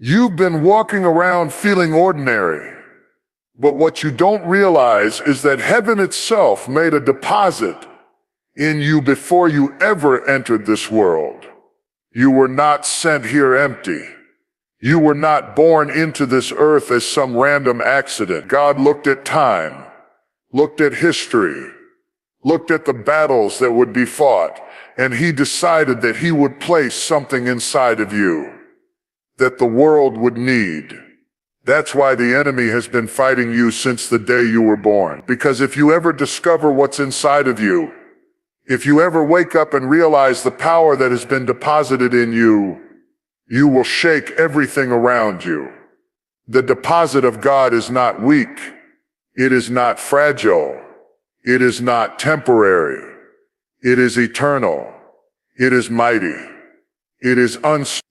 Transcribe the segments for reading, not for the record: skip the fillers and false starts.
You've been walking around feeling ordinary, but what you don't realize is that heaven itself made a deposit in you before you ever entered this world. You were not sent here empty. You were not born into this earth as some random accident. God looked at time, looked at history, looked at the battles that would be fought, and he decided that he would place something inside of you that the world would need. That's why the enemy has been fighting you since the day you were born. Because if you ever discover what's inside of you, if you ever wake up and realize the power that has been deposited in you, you will shake everything around you. The deposit of God is not weak. It is not fragile. It is not temporary. It is eternal. It is mighty. It is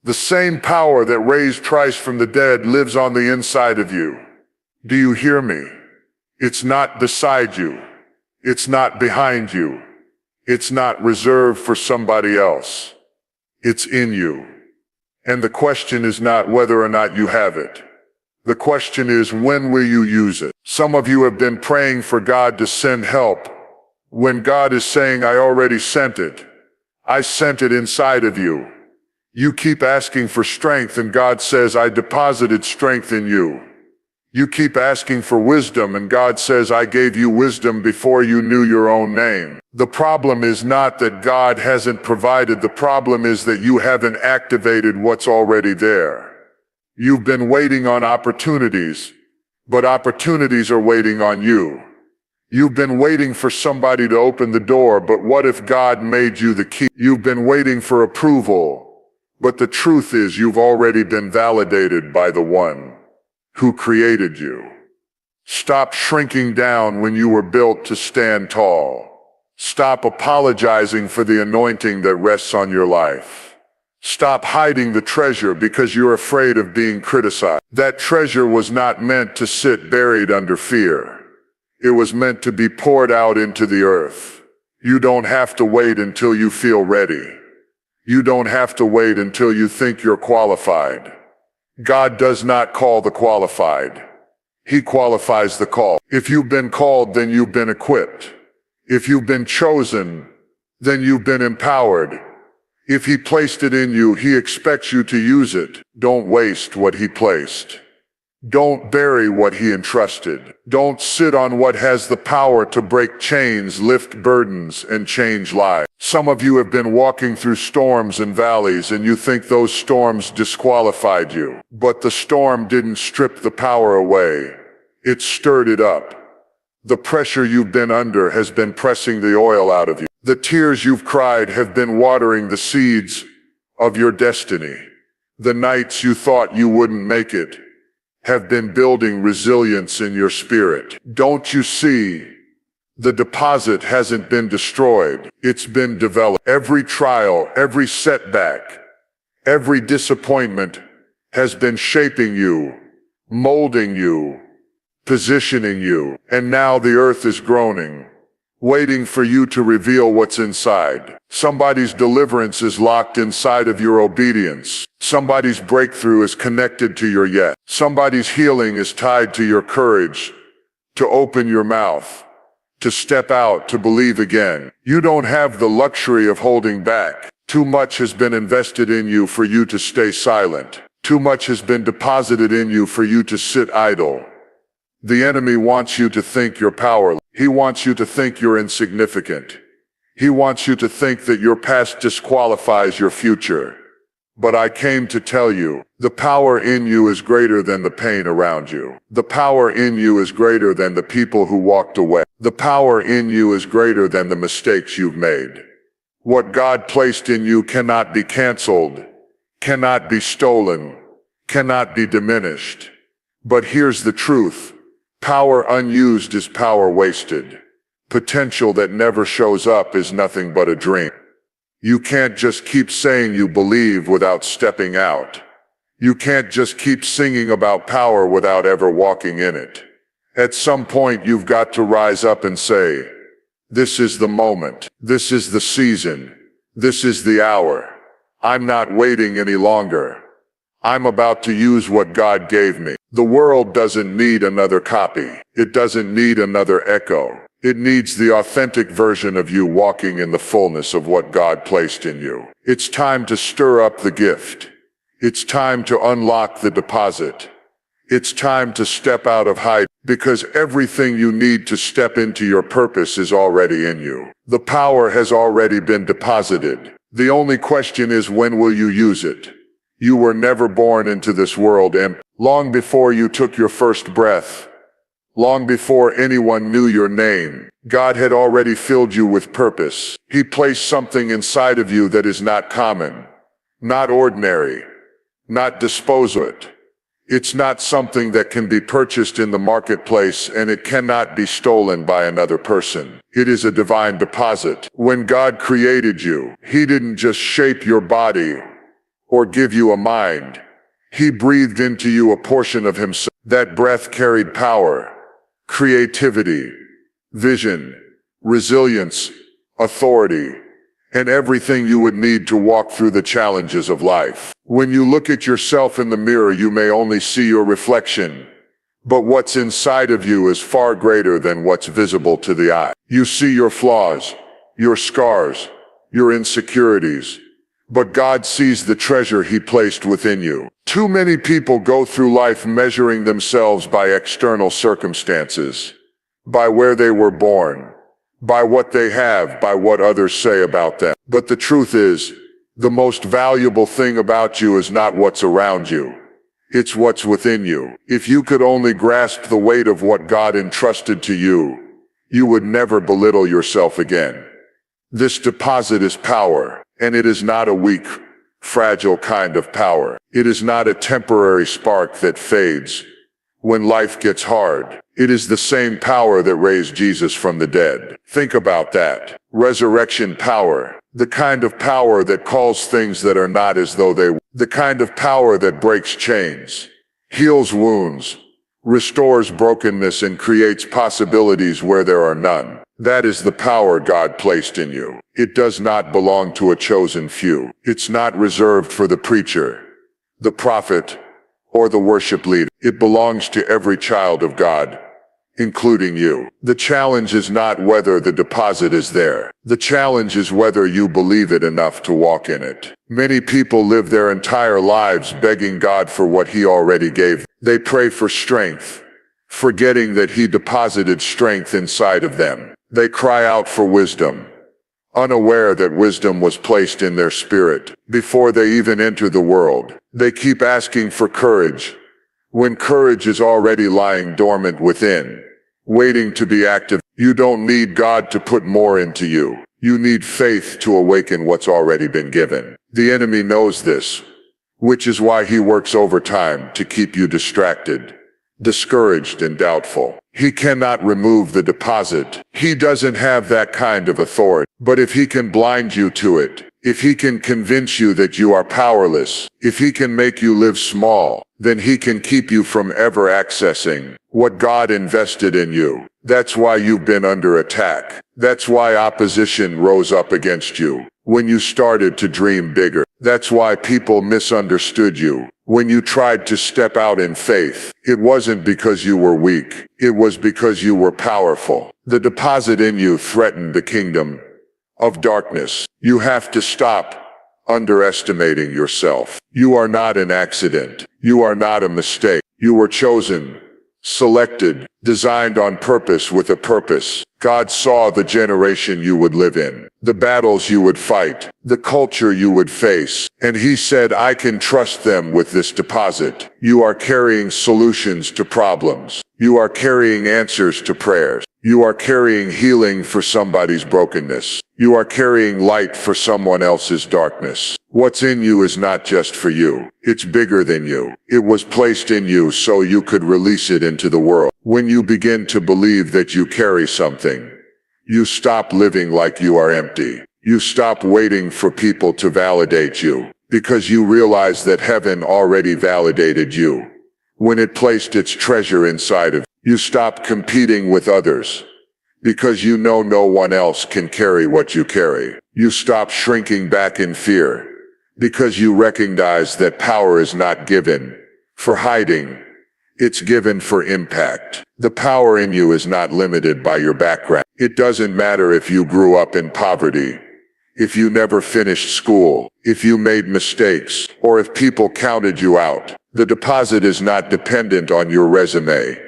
the same power that raised Christ from the dead lives on the inside of you. Do you hear me? It's not beside you. It's not behind you. It's not reserved for somebody else. It's in you. And the question is not whether or not you have it. The question is, when will you use it? Some of you have been praying for God to send help, when God is saying, I already sent it. I sent it inside of you. You keep asking for strength, and God says, I deposited strength in you. You keep asking for wisdom, and God says, I gave you wisdom before you knew your own name. The problem is not that God hasn't provided. The problem is that you haven't activated what's already there. You've been waiting on opportunities, but opportunities are waiting on you. You've been waiting for somebody to open the door, but what if God made you the key? You've been waiting for approval, but the truth is you've already been validated by the one who created you. Stop shrinking down when you were built to stand tall. Stop apologizing for the anointing that rests on your life. Stop hiding the treasure because you're afraid of being criticized. That treasure was not meant to sit buried under fear. It was meant to be poured out into the earth. You don't have to wait until you feel ready. You don't have to wait until you think you're qualified. God does not call the qualified. He qualifies the called. If you've been called, then you've been equipped. If you've been chosen, then you've been empowered. If he placed it in you, he expects you to use it. Don't waste what he placed. Don't bury what he entrusted. Don't sit on what has the power to break chains, lift burdens, and change lives. Some of you have been walking through storms and valleys, and you think those storms disqualified you. But the storm didn't strip the power away. It stirred it up. The pressure you've been under has been pressing the oil out of you. The tears you've cried have been watering the seeds of your destiny. The nights you thought you wouldn't make it have been building resilience in your spirit. Don't you see? The deposit hasn't been destroyed. It's been developed. Every trial, every setback, every disappointment has been shaping you, molding you, positioning you. And now the earth is groaning, waiting for you to reveal what's inside. Somebody's deliverance is locked inside of your obedience. Somebody's breakthrough is connected to your yes. Somebody's healing is tied to your courage to open your mouth, to step out, to believe again. You don't have the luxury of holding back. Too much has been invested in you for you to stay silent. Too much has been deposited in you for you to sit idle. The enemy wants you to think you're powerless. He wants you to think you're insignificant. He wants you to think that your past disqualifies your future. But I came to tell you, the power in you is greater than the pain around you. The power in you is greater than the people who walked away. The power in you is greater than the mistakes you've made. What God placed in you cannot be canceled, cannot be stolen, cannot be diminished. But here's the truth. Power unused is power wasted. Potential that never shows up is nothing but a dream. You can't just keep saying you believe without stepping out. You can't just keep singing about power without ever walking in it. At some point you've got to rise up and say, this is the moment. This is the season. This is the hour. I'm not waiting any longer. I'm about to use what God gave me. The world doesn't need another copy. It doesn't need another echo. It needs the authentic version of you walking in the fullness of what God placed in you. It's time to stir up the gift. It's time to unlock the deposit. It's time to step out of hiding, because everything you need to step into your purpose is already in you. The power has already been deposited. The only question is, when will you use it? You were never born into this world empty. Long before you took your first breath, long before anyone knew your name, God had already filled you with purpose. He placed something inside of you that is not common, not ordinary, not disposable. It's not something that can be purchased in the marketplace, and it cannot be stolen by another person. It is a divine deposit. When God created you, He didn't just shape your body or give you a mind. He breathed into you a portion of Himself. That breath carried power, creativity, vision, resilience, authority, and everything you would need to walk through the challenges of life. When you look at yourself in the mirror, you may only see your reflection, but what's inside of you is far greater than what's visible to the eye. You see your flaws, your scars, your insecurities, but God sees the treasure He placed within you. Too many people go through life measuring themselves by external circumstances, by where they were born, by what they have, by what others say about them. But the truth is, the most valuable thing about you is not what's around you. It's what's within you. If you could only grasp the weight of what God entrusted to you, you would never belittle yourself again. This deposit is power, and it is not a weak, fragile kind of power. It is not a temporary spark that fades when life gets hard. It is the same power that raised Jesus from the dead. Think about that. Resurrection power. The kind of power that calls things that are not as though they were. The kind of power that breaks chains, heals wounds, restores brokenness, and creates possibilities where there are none. That is the power God placed in you. It does not belong to a chosen few. It's not reserved for the preacher, the prophet, or the worship leader. It belongs to every child of God, including you. The challenge is not whether the deposit is there. The challenge is whether you believe it enough to walk in it. Many people live their entire lives begging God for what He already gave. They pray for strength, forgetting that He deposited strength inside of them. They cry out for wisdom, unaware that wisdom was placed in their spirit before they even enter the world. They keep asking for courage, when courage is already lying dormant within, waiting to be active. You don't need God to put more into you. You need faith to awaken what's already been given. The enemy knows this, which is why he works overtime to keep you distracted, discouraged, and doubtful. He cannot remove the deposit. He doesn't have that kind of authority. But if he can blind you to it, if he can convince you that you are powerless, if he can make you live small, then he can keep you from ever accessing what God invested in you. That's why you've been under attack. That's why opposition rose up against you when you started to dream bigger. That's why people misunderstood you when you tried to step out in faith. It wasn't because you were weak. It was because you were powerful. The deposit in you threatened the kingdom of darkness. You have to stop underestimating yourself. You are not an accident. You are not a mistake. You were chosen, selected, designed on purpose with a purpose. God saw the generation you would live in, the battles you would fight, the culture you would face, and He said, I can trust them with this deposit. You are carrying solutions to problems. You are carrying answers to prayers. You are carrying healing for somebody's brokenness. You are carrying light for someone else's darkness. What's in you is not just for you. It's bigger than you. It was placed in you so you could release it into the world. When you begin to believe that you carry something, you stop living like you are empty. You stop waiting for people to validate you, because you realize that heaven already validated you when it placed its treasure inside of you. You stop competing with others, because you know no one else can carry what you carry. You stop shrinking back in fear, Because you recognize that power is not given for hiding. It's given for impact. The power in you is not limited by your background. It doesn't matter if you grew up in poverty, if you never finished school, if you made mistakes, or if people counted you out. The deposit is not dependent on your resume.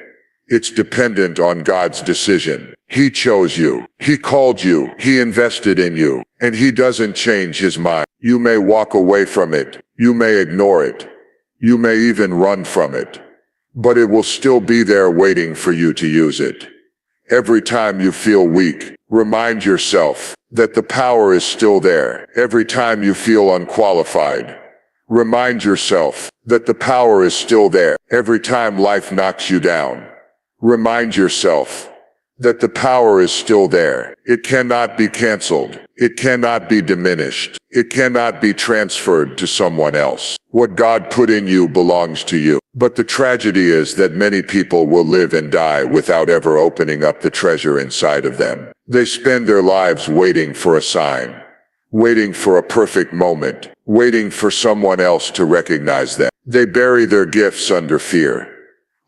It's dependent on God's decision. He chose you. He called you. He invested in you. And He doesn't change His mind. You may walk away from it. You may ignore it. You may even run from it. But it will still be there waiting for you to use it. Every time you feel weak, remind yourself that the power is still there. Every time you feel unqualified, remind yourself that the power is still there. Every time life knocks you down, remind yourself that the power is still there. It cannot be canceled. It cannot be diminished. It cannot be transferred to someone else. What God put in you belongs to you. But the tragedy is that many people will live and die without ever opening up the treasure inside of them. They spend their lives waiting for a sign, waiting for a perfect moment, waiting for someone else to recognize them. They bury their gifts under fear,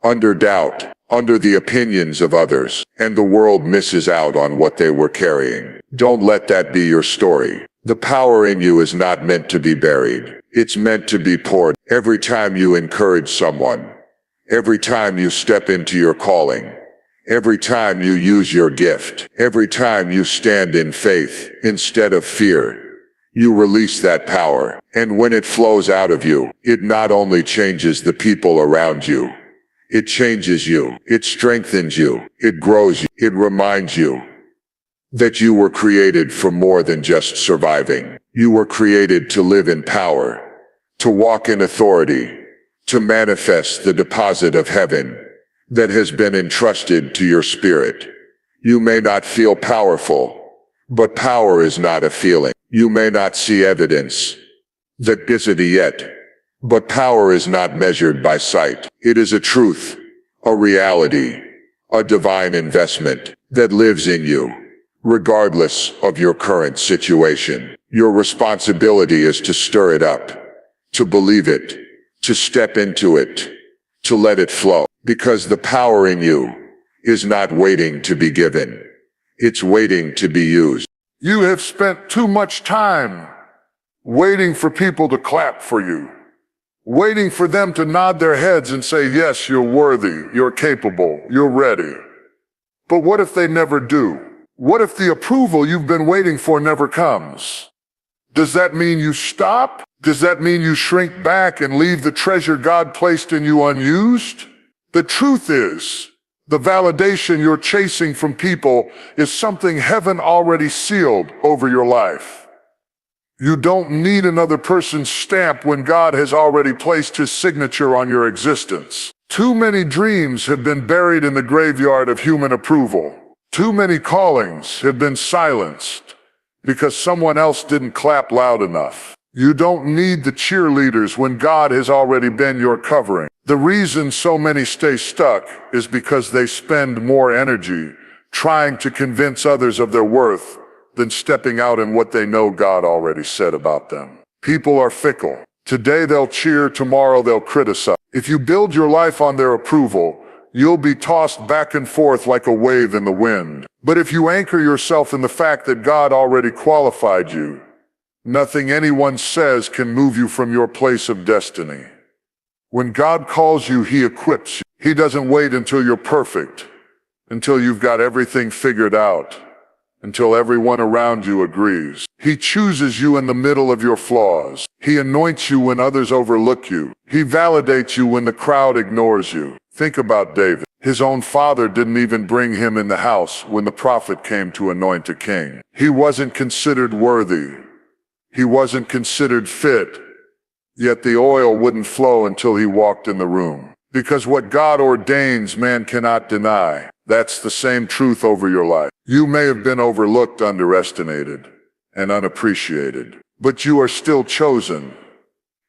under doubt, under the opinions of others, and the world misses out on what they were carrying. Don't let that be your story. The power in you is not meant to be buried. It's meant to be poured. Every time you encourage someone, every time you step into your calling, every time you use your gift, every time you stand in faith instead of fear, you release that power. And when it flows out of you, it not only changes the people around you, it changes you, it strengthens you, it grows you, it reminds you that you were created for more than just surviving. You were created to live in power, to walk in authority, to manifest the deposit of heaven that has been entrusted to your spirit. You may not feel powerful, but power is not a feeling. You may not see evidence that is it yet, but power is not measured by sight. It is a truth, a reality, a divine investment that lives in you, regardless of your current situation. Your responsibility is to stir it up, to believe it, to step into it, to let it flow. Because the power in you is not waiting to be given. It's waiting to be used. You have spent too much time waiting for people to clap for you, waiting for them to nod their heads and say, yes, you're worthy, you're capable, you're ready. But what if they never do? What if the approval you've been waiting for never comes? Does that mean you stop? Does that mean you shrink back and leave the treasure God placed in you unused? The truth is, the validation you're chasing from people is something heaven already sealed over your life. You don't need another person's stamp when God has already placed His signature on your existence. Too many dreams have been buried in the graveyard of human approval. Too many callings have been silenced because someone else didn't clap loud enough. You don't need the cheerleaders when God has already been your covering. The reason so many stay stuck is because they spend more energy trying to convince others of their worth than stepping out in what they know God already said about them. People are fickle. Today they'll cheer, tomorrow they'll criticize. If you build your life on their approval, you'll be tossed back and forth like a wave in the wind. But if you anchor yourself in the fact that God already qualified you, nothing anyone says can move you from your place of destiny. When God calls you, He equips you. He doesn't wait until you're perfect, until you've got everything figured out, until everyone around you agrees. He chooses you in the middle of your flaws. He anoints you when others overlook you. He validates you when the crowd ignores you. Think about David. His own father didn't even bring him in the house when the prophet came to anoint a king. He wasn't considered worthy. He wasn't considered fit. Yet the oil wouldn't flow until he walked in the room. Because what God ordains, man cannot deny. That's the same truth over your life. You may have been overlooked, underestimated, and unappreciated, but you are still chosen.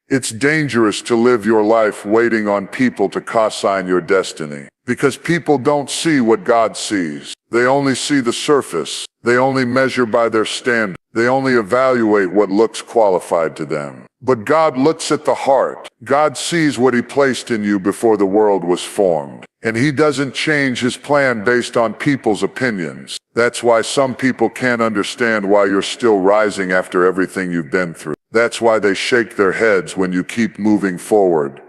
It's dangerous to live your life waiting on people to co-sign your destiny, because people don't see what God sees. They only see the surface. They only measure by their standard. They only evaluate what looks qualified to them. But God looks at the heart. God sees what He placed in you before the world was formed. And He doesn't change His plan based on people's opinions. That's why some people can't understand why you're still rising after everything you've been through. That's why they shake their heads when you keep moving forward,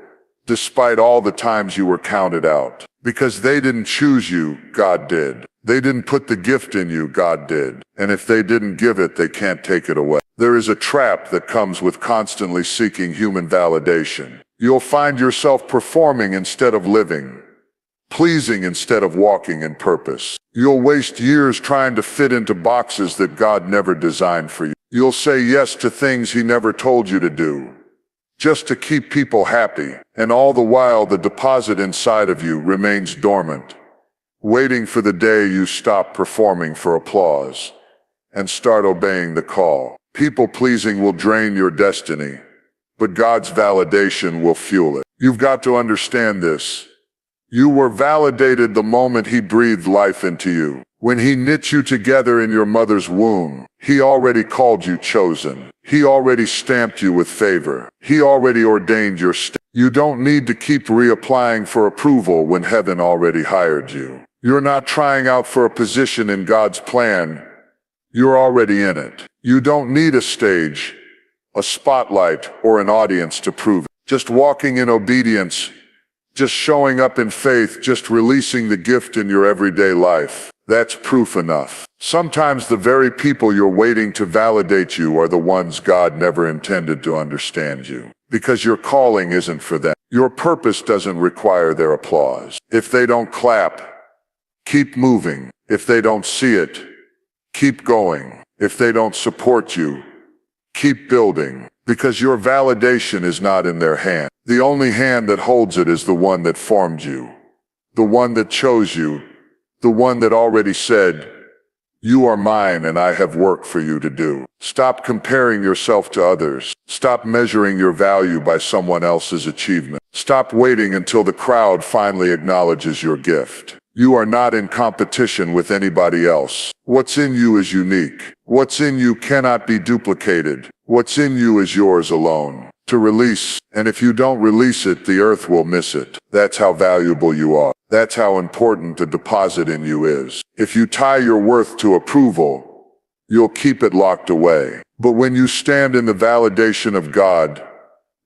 despite all the times you were counted out. Because they didn't choose you, God did. They didn't put the gift in you, God did. And if they didn't give it, they can't take it away. There is a trap that comes with constantly seeking human validation. You'll find yourself performing instead of living, pleasing instead of walking in purpose. You'll waste years trying to fit into boxes that God never designed for you. You'll say yes to things He never told you to do, just to keep people happy. And all the while, the deposit inside of you remains dormant, waiting for the day you stop performing for applause and start obeying the call. People-pleasing will drain your destiny, but God's validation will fuel it. You've got to understand this. You were validated the moment He breathed life into you. When He knit you together in your mother's womb, He already called you chosen. He already stamped you with favor. He already ordained your state. You don't need to keep reapplying for approval when heaven already hired you. You're not trying out for a position in God's plan. You're already in it. You don't need a stage, a spotlight, or an audience to prove it. Just walking in obedience, just showing up in faith, just releasing the gift in your everyday life. That's proof enough. Sometimes the very people you're waiting to validate you are the ones God never intended to understand you. Because your calling isn't for them. Your purpose doesn't require their applause. If they don't clap, keep moving. If they don't see it, keep going. If they don't support you, keep building. Because your validation is not in their hand. The only hand that holds it is the one that formed you, the one that chose you, the one that already said, "You are mine and I have work for you to do." Stop comparing yourself to others. Stop measuring your value by someone else's achievement. Stop waiting until the crowd finally acknowledges your gift. You are not in competition with anybody else. What's in you is unique. What's in you cannot be duplicated. What's in you is yours alone to release. And if you don't release it, the earth will miss it. That's how valuable you are. That's how important the deposit in you is. If you tie your worth to approval, you'll keep it locked away. But when you stand in the validation of God,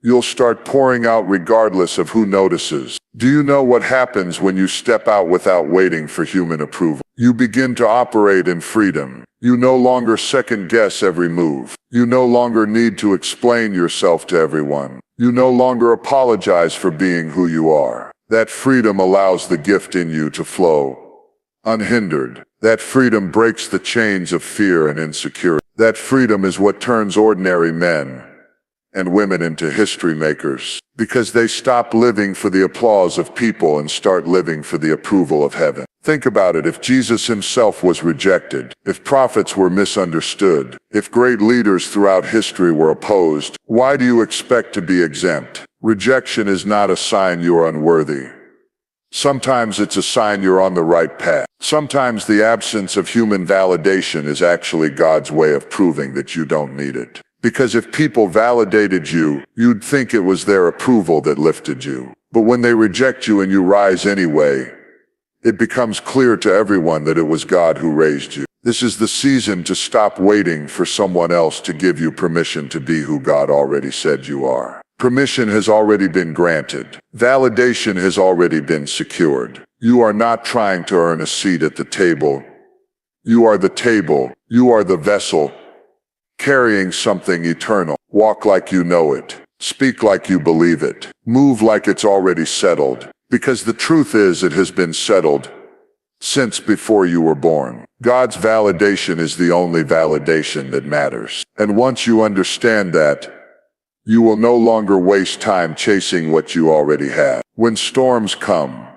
you'll start pouring out regardless of who notices. Do you know what happens when you step out without waiting for human approval? You begin to operate in freedom. You no longer second-guess every move. You no longer need to explain yourself to everyone. You no longer apologize for being who you are. That freedom allows the gift in you to flow unhindered. That freedom breaks the chains of fear and insecurity. That freedom is what turns ordinary men and women into history makers, because they stop living for the applause of people and start living for the approval of heaven. Think about it. If Jesus Himself was rejected, if prophets were misunderstood, if great leaders throughout history were opposed, why do you expect to be exempt? Rejection is not a sign you're unworthy. Sometimes it's a sign you're on the right path. Sometimes the absence of human validation is actually God's way of proving that you don't need it. Because if people validated you, you'd think it was their approval that lifted you. But when they reject you and you rise anyway, it becomes clear to everyone that it was God who raised you. This is the season to stop waiting for someone else to give you permission to be who God already said you are. Permission has already been granted. Validation has already been secured. You are not trying to earn a seat at the table. You are the table. You are the vessel, carrying something eternal. Walk like you know it. Speak like you believe it. Move like it's already settled. Because the truth is, it has been settled since before you were born. God's validation is the only validation that matters. And once you understand that, you will no longer waste time chasing what you already have. When storms come,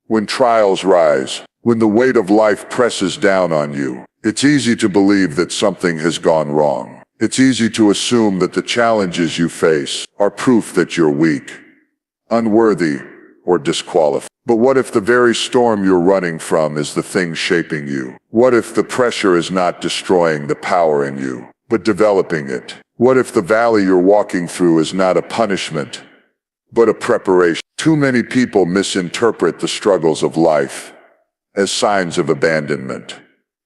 when trials rise, when the weight of life presses down on you, it's easy to believe that something has gone wrong. It's easy to assume that the challenges you face are proof that you're weak, unworthy, or disqualified. But what if the very storm you're running from is the thing shaping you? What if the pressure is not destroying the power in you, but developing it? What if the valley you're walking through is not a punishment, but a preparation? Too many people misinterpret the struggles of life as signs of abandonment,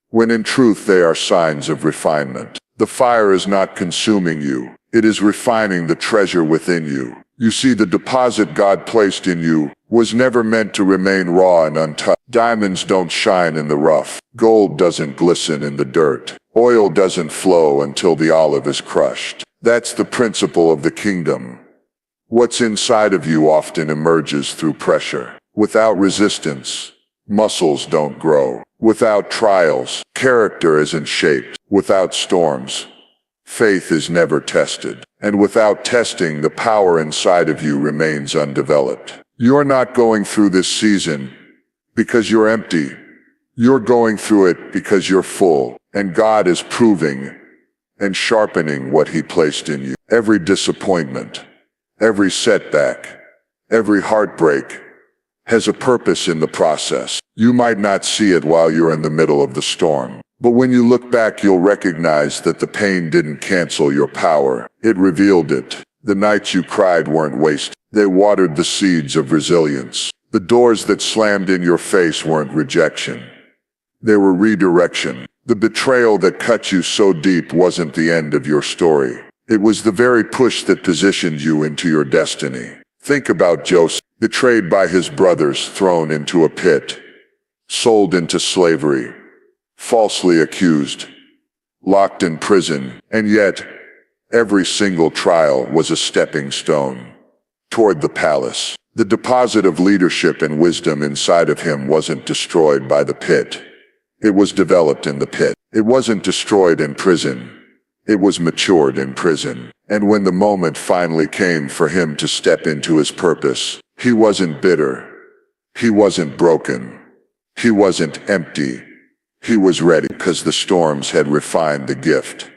when in truth they are signs of refinement. The fire is not consuming you, it is refining the treasure within you. You see, the deposit God placed in you was never meant to remain raw and untouched. Diamonds don't shine in the rough. Gold doesn't glisten in the dirt. Oil doesn't flow until the olive is crushed. That's the principle of the kingdom. What's inside of you often emerges through pressure. Without resistance, muscles don't grow. Without trials, character isn't shaped. Without storms, faith is never tested. And without testing, the power inside of you remains undeveloped. You're not going through this season because you're empty. You're going through it because you're full. And God is proving and sharpening what He placed in you. Every disappointment, every setback, every heartbreak has a purpose in the process. You might not see it while you're in the middle of the storm, but when you look back, you'll recognize that the pain didn't cancel your power. It revealed it. The nights you cried weren't wasted. They watered the seeds of resilience. The doors that slammed in your face weren't rejection. They were redirection. The betrayal that cut you so deep wasn't the end of your story. It was the very push that positioned you into your destiny. Think about Joseph, betrayed by his brothers, thrown into a pit, sold into slavery, falsely accused, locked in prison, and yet every single trial was a stepping stone toward the palace. The deposit of leadership and wisdom inside of him wasn't destroyed by the pit. It was developed in the pit. It wasn't destroyed in prison. It was matured in prison. And when the moment finally came for him to step into his purpose, he wasn't bitter. He wasn't broken. He wasn't empty. He was ready, because the storms had refined the gift.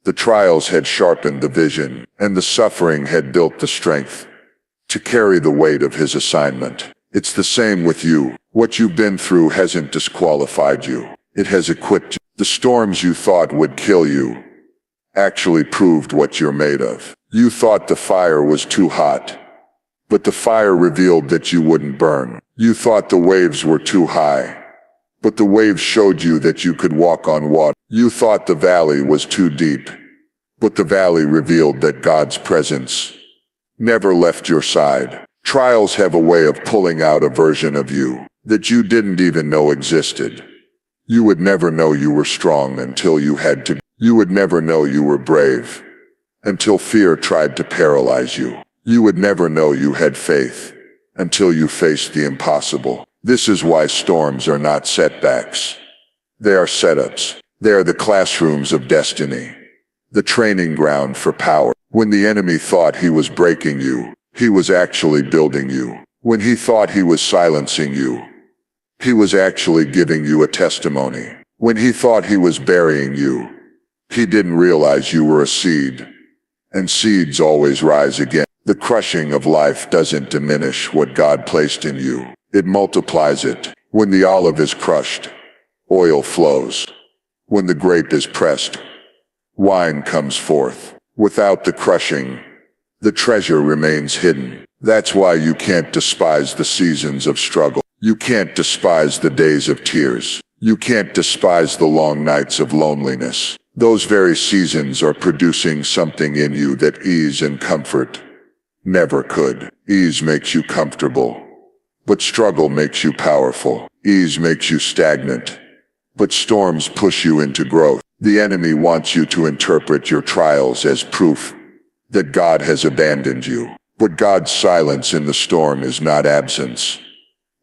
The trials had sharpened the vision, and the suffering had built the strength to carry the weight of his assignment. It's the same with you. What you've been through hasn't disqualified you. It has equipped you. The storms you thought would kill you actually proved what you're made of. You thought the fire was too hot, but the fire revealed that you wouldn't burn. You thought the waves were too high, but the waves showed you that you could walk on water. You thought the valley was too deep, but the valley revealed that God's presence never left your side. Trials have a way of pulling out a version of you that you didn't even know existed. You would never know you were strong until you had to. You would never know you were brave until fear tried to paralyze you. You would never know you had faith until you faced the impossible. This is why storms are not setbacks. They are setups. They are the classrooms of destiny, the training ground for power. When the enemy thought he was breaking you, he was actually building you. When he thought he was silencing you, he was actually giving you a testimony. When he thought he was burying you, he didn't realize you were a seed. And seeds always rise again. The crushing of life doesn't diminish what God placed in you. It multiplies it. When the olive is crushed, oil flows. When the grape is pressed, wine comes forth. Without the crushing, the treasure remains hidden. That's why you can't despise the seasons of struggle. You can't despise the days of tears. You can't despise the long nights of loneliness. Those very seasons are producing something in you that ease and comfort never could. Ease makes you comfortable, but struggle makes you powerful. Ease makes you stagnant, but storms push you into growth. The enemy wants you to interpret your trials as proof that God has abandoned you. But God's silence in the storm is not absence.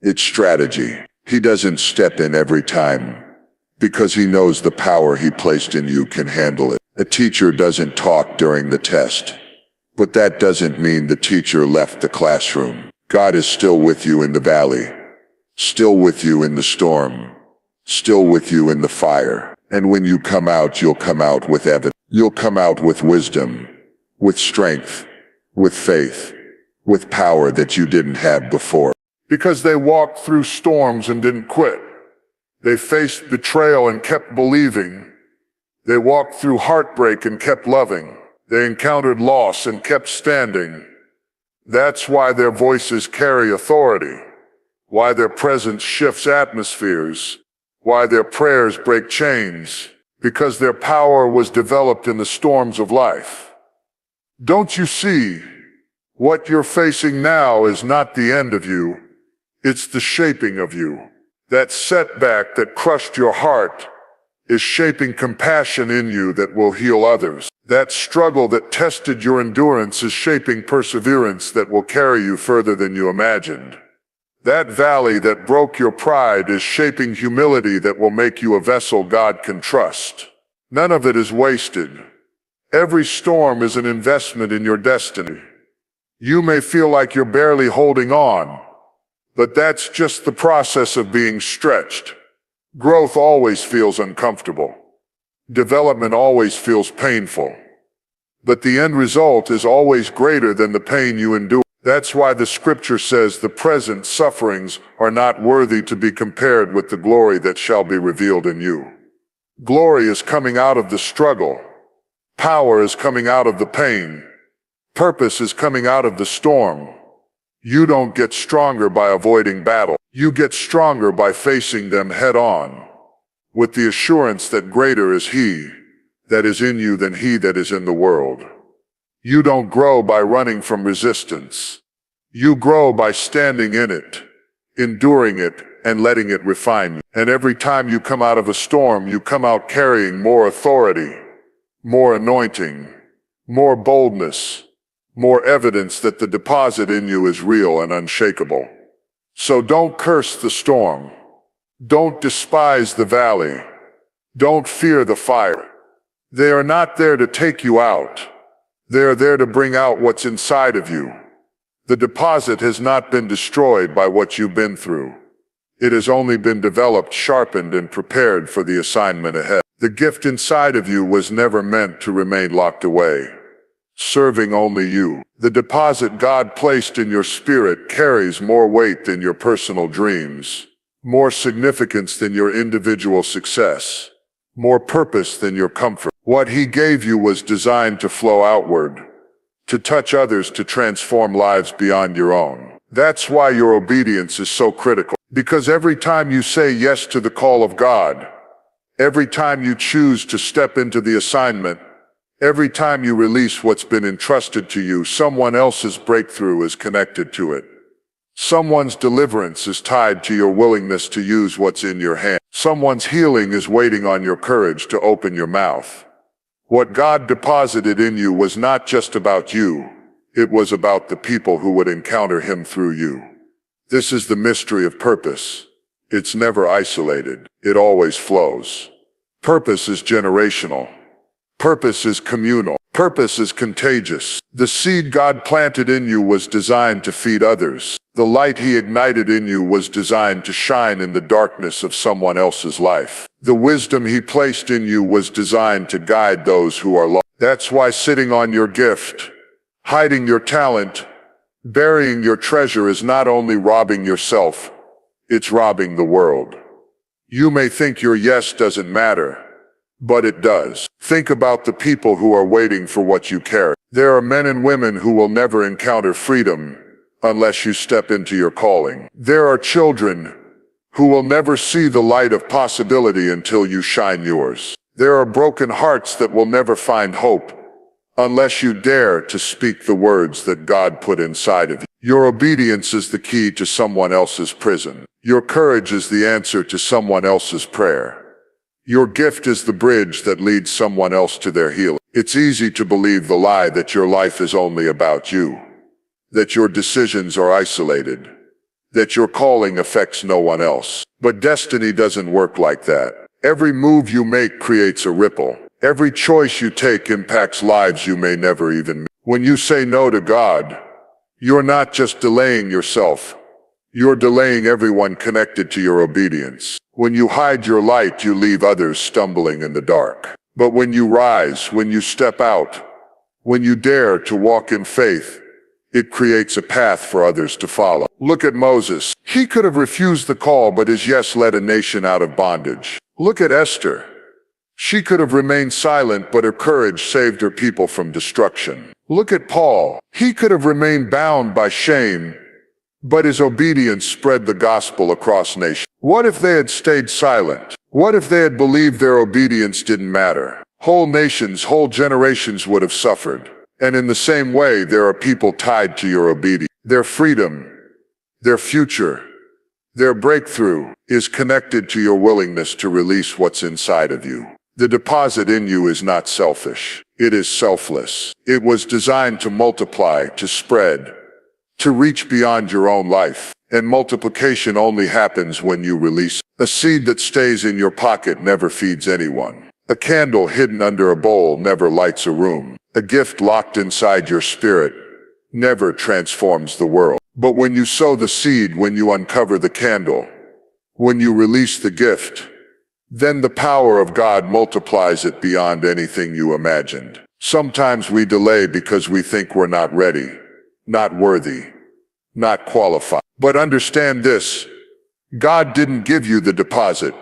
It's strategy. He doesn't step in every time, because he knows the power he placed in you can handle it. A teacher doesn't talk during the test, but that doesn't mean the teacher left the classroom. God is still with you in the valley, still with you in the storm, still with you in the fire. And when you come out, you'll come out with evidence. You'll come out with wisdom, with strength, with faith, with power that you didn't have before. Because they walked through storms and didn't quit. They faced betrayal and kept believing. They walked through heartbreak and kept loving. They encountered loss and kept standing. That's why their voices carry authority, why their presence shifts atmospheres, why their prayers break chains, because their power was developed in the storms of life. Don't you see? What you're facing now is not the end of you, it's the shaping of you. That setback that crushed your heart is shaping compassion in you that will heal others. That struggle that tested your endurance is shaping perseverance that will carry you further than you imagined. That valley that broke your pride is shaping humility that will make you a vessel God can trust. None of it is wasted. Every storm is an investment in your destiny. You may feel like you're barely holding on, but that's just the process of being stretched. Growth always feels uncomfortable. Development always feels painful. But the end result is always greater than the pain you endure. That's why the scripture says the present sufferings are not worthy to be compared with the glory that shall be revealed in you. Glory is coming out of the struggle. Power is coming out of the pain. Purpose is coming out of the storm. You don't get stronger by avoiding battle. You get stronger by facing them head on, with the assurance that greater is He that is in you than he that is in the world. You don't grow by running from resistance. You grow by standing in it, enduring it, and letting it refine you. And every time you come out of a storm, you come out carrying more authority, more anointing, more boldness, more evidence that the deposit in you is real and unshakable. So don't curse the storm. Don't despise the valley. Don't fear the fire. They are not there to take you out. They are there to bring out what's inside of you. The deposit has not been destroyed by what you've been through. It has only been developed, sharpened, and prepared for the assignment ahead. The gift inside of you was never meant to remain locked away, serving only you. The deposit God placed in your spirit carries more weight than your personal dreams, more significance than your individual success, more purpose than your comfort. What He gave you was designed to flow outward, to touch others, to transform lives beyond your own. That's why your obedience is so critical. Because every time you say yes to the call of God, every time you choose to step into the assignment, every time you release what's been entrusted to you, someone else's breakthrough is connected to it. Someone's deliverance is tied to your willingness to use what's in your hand. Someone's healing is waiting on your courage to open your mouth. What God deposited in you was not just about you, it was about the people who would encounter Him through you. This is the mystery of purpose. It's never isolated. It always flows. Purpose is generational. Purpose is communal. Purpose is contagious. The seed God planted in you was designed to feed others. The light He ignited in you was designed to shine in the darkness of someone else's life. The wisdom He placed in you was designed to guide those who are lost. That's why sitting on your gift, hiding your talent, burying your treasure is not only robbing yourself, it's robbing the world. You may think your yes doesn't matter, but it does. Think about the people who are waiting for what you carry. There are men and women who will never encounter freedom unless you step into your calling. There are children who will never see the light of possibility until you shine yours. There are broken hearts that will never find hope unless you dare to speak the words that God put inside of you. Your obedience is the key to someone else's prison. Your courage is the answer to someone else's prayer. Your gift is the bridge that leads someone else to their healing. It's easy to believe the lie that your life is only about you, that your decisions are isolated, that your calling affects no one else. But destiny doesn't work like that. Every move you make creates a ripple. Every choice you take impacts lives you may never even meet. When you say no to God, you're not just delaying yourself, you're delaying everyone connected to your obedience. When you hide your light, you leave others stumbling in the dark. But when you rise, when you step out, when you dare to walk in faith, It creates a path for others to follow. Look at Moses. He could have refused the call, but his yes led a nation out of bondage. Look at Esther. She could have remained silent, but her courage saved her people from destruction. Look at Paul. He could have remained bound by shame, but his obedience spread the gospel across nations. What if they had stayed silent? What if they had believed their obedience didn't matter? Whole nations, whole generations would have suffered. And in the same way, there are people tied to your obedience. Their freedom, their future, their breakthrough is connected to your willingness to release what's inside of you. The deposit in you is not selfish. It is selfless. It was designed to multiply, to spread, to reach beyond your own life. And multiplication only happens when you release. A seed that stays in your pocket never feeds anyone. A candle hidden under a bowl never lights a room. A gift locked inside your spirit never transforms the world. But when you sow the seed, when you uncover the candle, when you release the gift, then the power of God multiplies it beyond anything you imagined. Sometimes we delay because we think we're not ready, not worthy, not qualified. But understand this, God didn't give you the deposit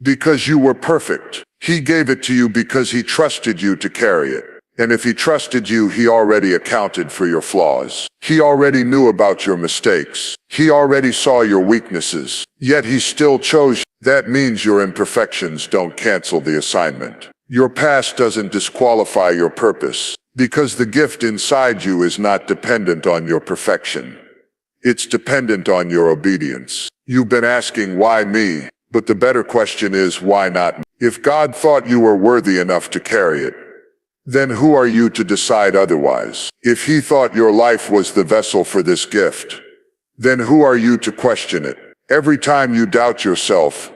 because you were perfect. He gave it to you because He trusted you to carry it. And if He trusted you, He already accounted for your flaws. He already knew about your mistakes. He already saw your weaknesses. Yet He still chose you. That means your imperfections don't cancel the assignment. Your past doesn't disqualify your purpose, because the gift inside you is not dependent on your perfection. It's dependent on your obedience. You've been asking, why me? But the better question is, why not me? If God thought you were worthy enough to carry it, then who are you to decide otherwise? If He thought your life was the vessel for this gift, then who are you to question it? Every time you doubt yourself,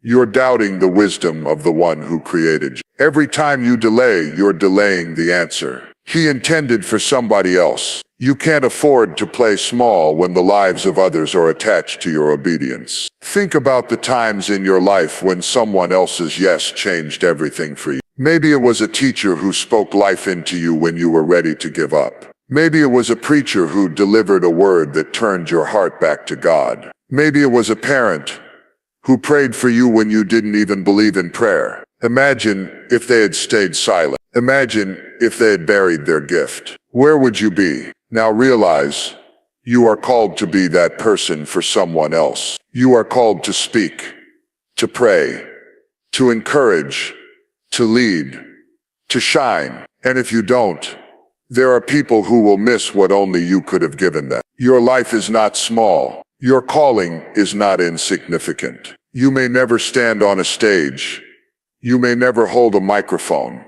you're doubting the wisdom of the one who created you. Every time you delay, you're delaying the answer He intended for somebody else. You can't afford to play small when the lives of others are attached to your obedience. Think about the times in your life when someone else's yes changed everything for you. Maybe it was a teacher who spoke life into you when you were ready to give up. Maybe it was a preacher who delivered a word that turned your heart back to God. Maybe it was a parent who prayed for you when you didn't even believe in prayer. Imagine if they had stayed silent. Imagine if they had buried their gift. Where would you be? Now realize, you are called to be that person for someone else. You are called to speak, to pray, to encourage, to lead, to shine. And if you don't, there are people who will miss what only you could have given them. Your life is not small. Your calling is not insignificant. You may never stand on a stage. You may never hold a microphone.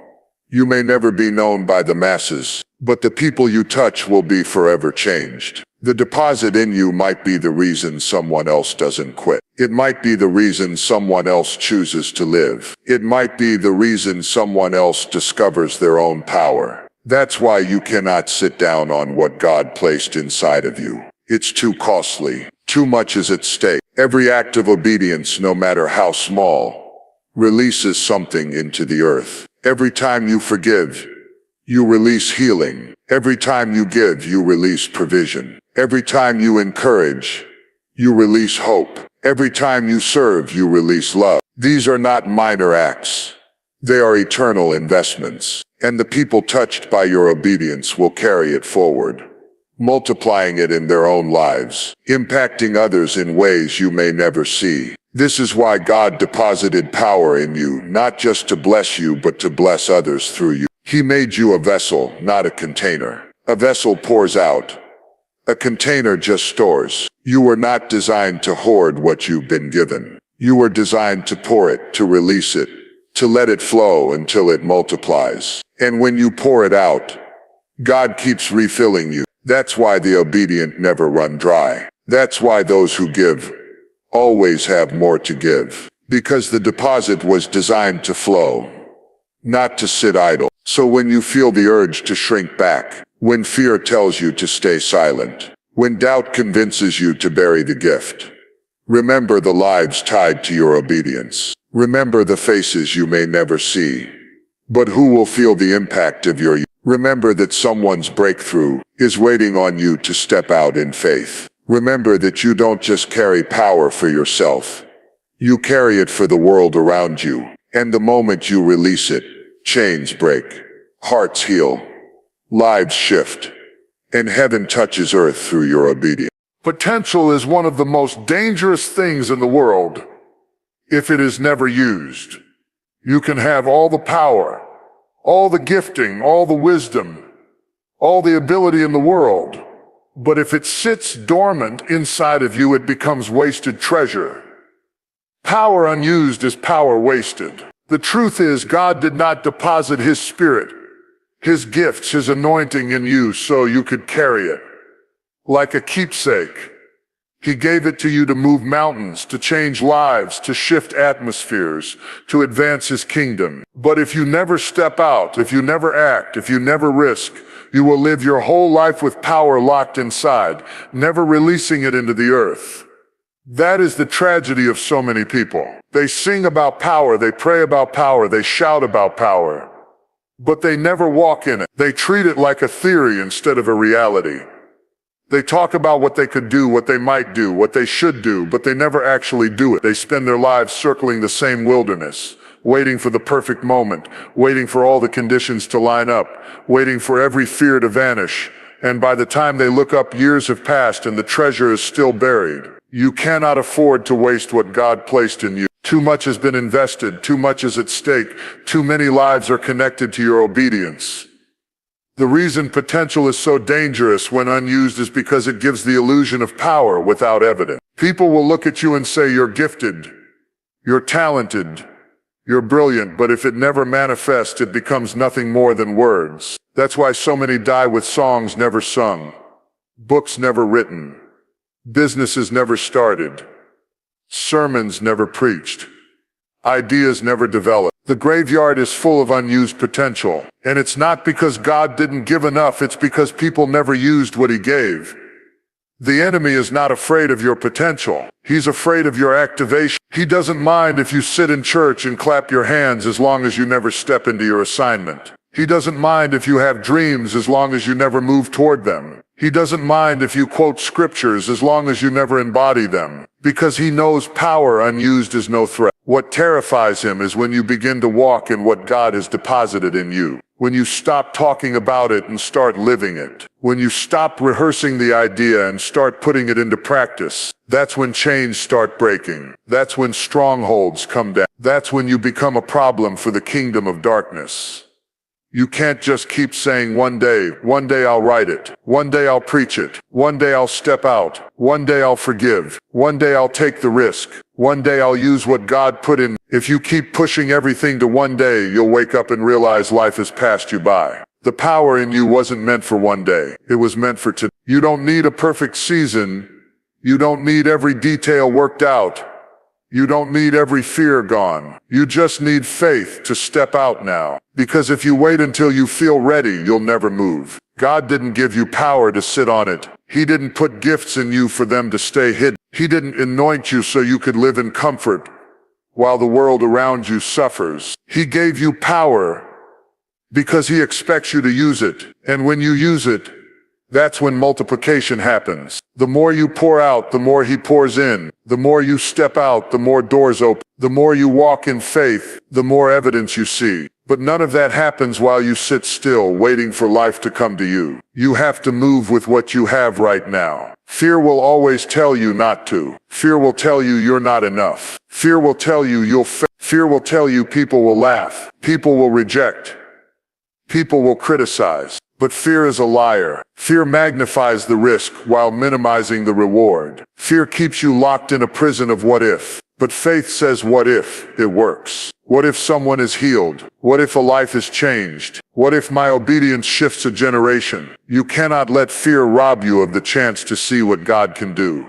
You may never be known by the masses, but the people you touch will be forever changed. The deposit in you might be the reason someone else doesn't quit. It might be the reason someone else chooses to live. It might be the reason someone else discovers their own power. That's why you cannot sit down on what God placed inside of you. It's too costly. Too much is at stake. Every act of obedience, no matter how small, releases something into the earth. Every time you forgive, you release healing. Every time you give, you release provision. Every time you encourage, you release hope. Every time you serve, you release love. These are not minor acts. They are eternal investments. And the people touched by your obedience will carry it forward, multiplying it in their own lives, impacting others in ways you may never see. This is why God deposited power in you, not just to bless you, but to bless others through you. He made you a vessel, not a container. A vessel pours out. A container just stores. You were not designed to hoard what you've been given. You were designed to pour it, to release it, to let it flow until it multiplies. And when you pour it out, God keeps refilling you. That's why the obedient never run dry. That's why those who give always have more to give. Because the deposit was designed to flow, not to sit idle. So when you feel the urge to shrink back, when fear tells you to stay silent, when doubt convinces you to bury the gift, remember the lives tied to your obedience. Remember the faces you may never see, but who will feel the impact of your Remember that someone's breakthrough is waiting on you to step out in faith. Remember that you don't just carry power for yourself. You carry it for the world around you. And the moment you release it, chains break, hearts heal, lives shift, and heaven touches earth through your obedience. Potential is one of the most dangerous things in the world if it is never used. You can have all the power, all the gifting, all the wisdom, all the ability in the world, but if it sits dormant inside of you, it becomes wasted treasure. Power unused is power wasted. The truth is, God did not deposit His Spirit, His gifts, His anointing in you so you could carry it like a keepsake. He gave it to you to move mountains, to change lives, to shift atmospheres, to advance His kingdom. But if you never step out, if you never act, if you never risk, you will live your whole life with power locked inside, never releasing it into the earth. That is the tragedy of so many people. They sing about power, they pray about power, they shout about power, but they never walk in it. They treat it like a theory instead of a reality. They talk about what they could do, what they might do, what they should do, but they never actually do it. They spend their lives circling the same wilderness, waiting for the perfect moment, waiting for all the conditions to line up, waiting for every fear to vanish. And by the time they look up, years have passed and the treasure is still buried. You cannot afford to waste what God placed in you. Too much has been invested, too much is at stake, too many lives are connected to your obedience. The reason potential is so dangerous when unused is because it gives the illusion of power without evidence. People will look at you and say you're gifted, you're talented, you're brilliant, but if it never manifests, it becomes nothing more than words. That's why so many die with songs never sung, books never written, businesses never started, sermons never preached, ideas never developed. The graveyard is full of unused potential. And it's not because God didn't give enough, it's because people never used what He gave. The enemy is not afraid of your potential. He's afraid of your activation. He doesn't mind if you sit in church and clap your hands as long as you never step into your assignment. He doesn't mind if you have dreams as long as you never move toward them. He doesn't mind if you quote scriptures as long as you never embody them, because He knows power unused is no threat. What terrifies Him is when you begin to walk in what God has deposited in you. When you stop talking about it and start living it. When you stop rehearsing the idea and start putting it into practice. That's when chains start breaking. That's when strongholds come down. That's when you become a problem for the kingdom of darkness. You can't just keep saying one day I'll write it, one day I'll preach it, one day I'll step out, one day I'll forgive, one day I'll take the risk, one day I'll use what God put in. If you keep pushing everything to one day, you'll wake up and realize life has passed you by. The power in you wasn't meant for one day, it was meant for today. You don't need a perfect season, you don't need every detail worked out. You don't need every fear gone. You just need faith to step out now. Because if you wait until you feel ready, you'll never move. God didn't give you power to sit on it. He didn't put gifts in you for them to stay hidden. He didn't anoint you so you could live in comfort while the world around you suffers. He gave you power because He expects you to use it. And when you use it, that's when multiplication happens. The more you pour out, the more He pours in. The more you step out, the more doors open. The more you walk in faith, the more evidence you see. But none of that happens while you sit still, waiting for life to come to you. You have to move with what you have right now. Fear will always tell you not to. Fear will tell you you're not enough. Fear will tell you you'll fail. Fear will tell you people will laugh. People will reject. People will criticize. But fear is a liar. Fear magnifies the risk while minimizing the reward. Fear keeps you locked in a prison of what if. But faith says, what if it works? What if someone is healed? What if a life is changed? What if my obedience shifts a generation? You cannot let fear rob you of the chance to see what God can do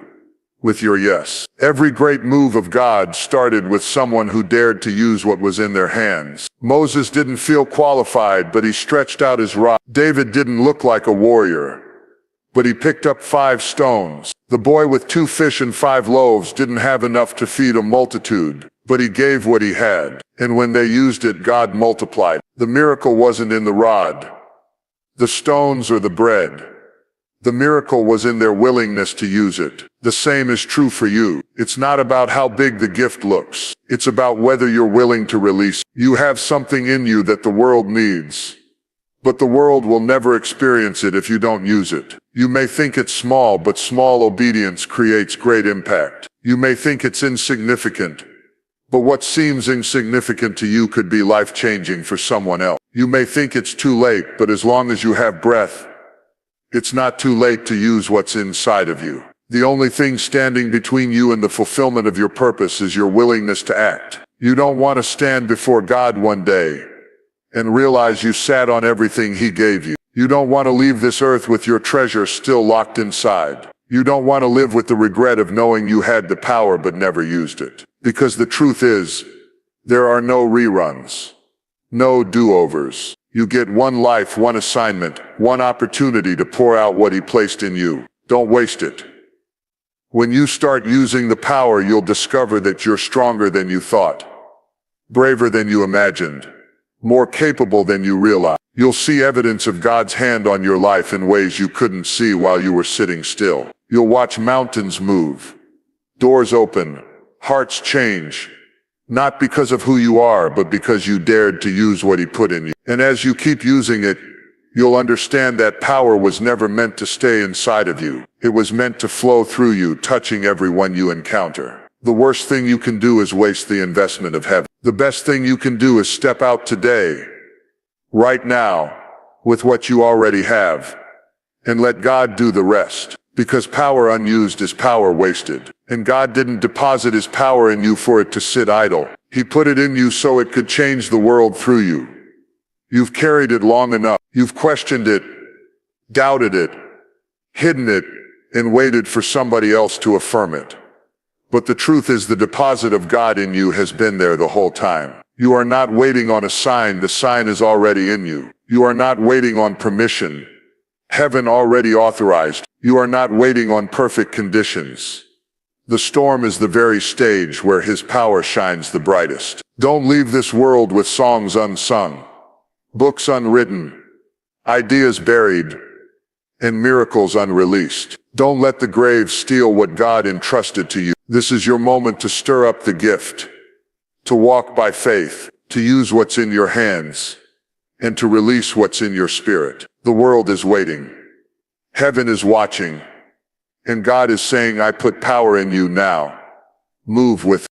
with your yes. Every great move of God started with someone who dared to use what was in their hands. Moses didn't feel qualified, but he stretched out his rod. David didn't look like a warrior, but he picked up 5 stones. The boy with 2 fish and 5 loaves didn't have enough to feed a multitude, but he gave what he had. And when they used it, God multiplied. The miracle wasn't in the rod. the stones or the bread. The miracle was in their willingness to use it. The same is true for you. It's not about how big the gift looks. It's about whether you're willing to release. You have something in you that the world needs. But the world will never experience it if you don't use it. You may think it's small, but small obedience creates great impact. You may think it's insignificant, but what seems insignificant to you could be life-changing for someone else. You may think it's too late, but as long as you have breath, it's not too late to use what's inside of you. The only thing standing between you and the fulfillment of your purpose is your willingness to act. You don't want to stand before God one day and realize you sat on everything He gave you. You don't want to leave this earth with your treasure still locked inside. You don't want to live with the regret of knowing you had the power but never used it. Because the truth is, there are no reruns, no do-overs. You get one life, one assignment, one opportunity to pour out what He placed in you. Don't waste it. When you start using the power, you'll discover that you're stronger than you thought, braver than you imagined, more capable than you realized. You'll see evidence of God's hand on your life in ways you couldn't see while you were sitting still. You'll watch mountains move, doors open, hearts change, not because of who you are, but because you dared to use what He put in you. And as you keep using it, you'll understand that power was never meant to stay inside of you. It was meant to flow through you, touching everyone you encounter. The worst thing you can do is waste the investment of heaven. The best thing you can do is step out today, right now, with what you already have, and let God do the rest. Because power unused is power wasted. And God didn't deposit His power in you for it to sit idle. He put it in you so it could change the world through you. You've carried it long enough. You've questioned it, doubted it, hidden it, and waited for somebody else to affirm it. But the truth is, the deposit of God in you has been there the whole time. You are not waiting on a sign. The sign is already in you. You are not waiting on permission. Heaven already authorized. You are not waiting on perfect conditions. The storm is the very stage where His power shines the brightest. Don't leave this world with songs unsung, books unwritten, ideas buried, and miracles unreleased. Don't let the grave steal what God entrusted to you. This is your moment to stir up the gift, to walk by faith, to use what's in your hands, and to release what's in your spirit. The world is waiting. Heaven is watching. And God is saying, I put power in you now. Move with